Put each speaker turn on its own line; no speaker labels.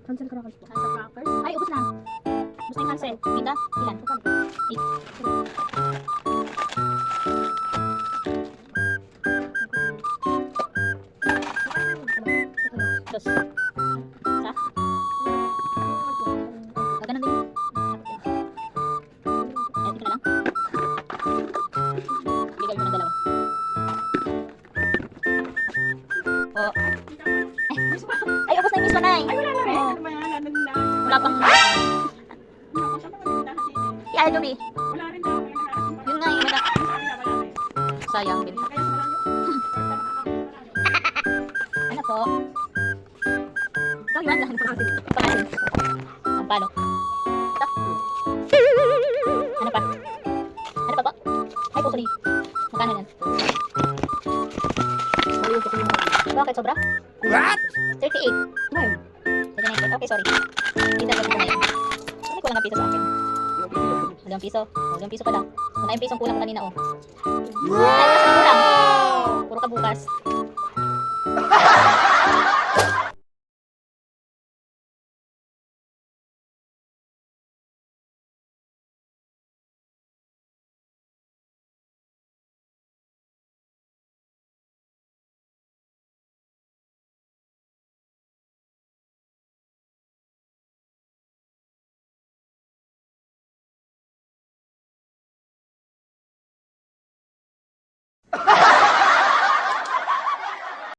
Hansel crackers po.
Hansel crackers.
Ay, ubos na. Gusto yung Hansel. Kita? Ilan? 8. Dos. Sa? Ganun din. Ayan, ito na lang. Bigay mo ng dalawa. Oh. Ay, ubos na yung mismo na eh.
Ay, wala na rin.
Oo.
Ano ba yan? Ano na?
Wala pang... Si Aldo B.
Wala rin daw. May nakarating pa.
Yun nga yung
Wala rin.
sayang din.
Kaya sa malayo.
Ano po? Ito yun lang. Pangasin. Ang palo. Ito. Ano pa? Ano pa po? Ay, puso ni. Magkano yan? Bakit sobra?
What?
38. Ngayon. 39. Okay, sorry. Dito lang ko na yan. Ano ko lang ang piso sa akin? 2 piso. 2 piso pa lang. Wala yung pisong kulang kanina, oh. Ay, mas kulang. Puro ka bukas.